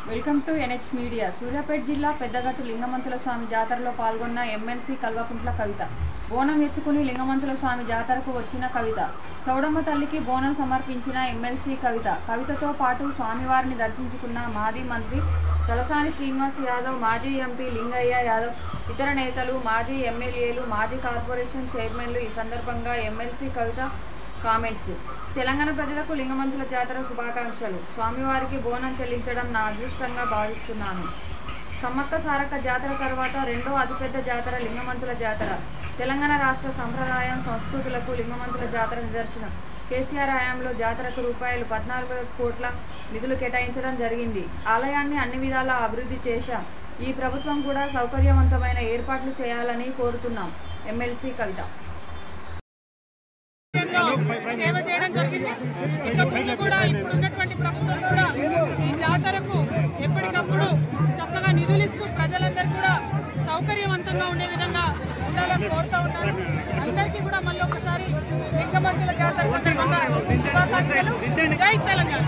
Welcome to NH media. Suryapet జిల్లా పెద్దగట్టు లింగమంతుల స్వామి జాతరలో పాల్గొన్న ఎమ్మెల్సీ కల్వకుంట్ల కవిత. బోనం ఎత్తుకుని లింగమంతుల స్వామి జాతరకు వచ్చిన కవిత. చౌడమ్మ తల్లికి బోనం సమర్పించిన ఎమ్మెల్సీ కవిత. కవితతో పాటు స్వామివారిని దర్శించుకున్న మాజీ మంత్రి తలసాని శ్రీనివాస్ యాదవ్, మాజీ ఎంపీ లింగయ్య యాదవ్, ఇతర నేతలు, మాజీ ఎమ్మెల్యేలు, మాజీ కార్పొరేషన్ చైర్మన్లు. ఈ సందర్భంగా ఎమ్మెల్సీ కవిత కామెంట్స్. తెలంగాణ ప్రజలకు లింగమంతుల జాతర శుభాకాంక్షలు. స్వామివారికి బోనం చెల్లించడం నా అదృష్టంగా భావిస్తున్నాను. సమ్మక్క సారక్క జాతర తర్వాత రెండో అతిపెద్ద జాతర లింగమంతుల జాతర. తెలంగాణ రాష్ట్ర సంప్రదాయం, సంస్కృతులకు లింగమంతుల జాతర నిదర్శనం. కేసీఆర్ హయాంలో జాతరకు రూపాయలు 14 కోట్ల నిధులు కేటాయించడం జరిగింది. ఆలయాన్ని అన్ని విధాలా అభివృద్ధి చేశాం. ఈ ప్రభుత్వం కూడా సౌకర్యవంతమైన ఏర్పాట్లు చేయాలని కోరుతున్నాం. ఎమ్మెల్సీ కవిత. సేవ చేయడం జరిగింది. ఇక ముందు కూడా ఇప్పుడున్నటువంటి ప్రభుత్వం కూడా ఈ జాతరకు ఎప్పటికప్పుడు చక్కగా నిధులు ఇస్తూ ప్రజలందరూ కూడా సౌకర్యవంతంగా ఉండే విధంగా ఉండాలని కోరుతూ ఉన్నారు. అందరికీ కూడా మళ్ళీ ఒకసారి లింగమంతుల జాతర సందర్భంగా శుభాకాంక్షలు. జై తెలంగాణ.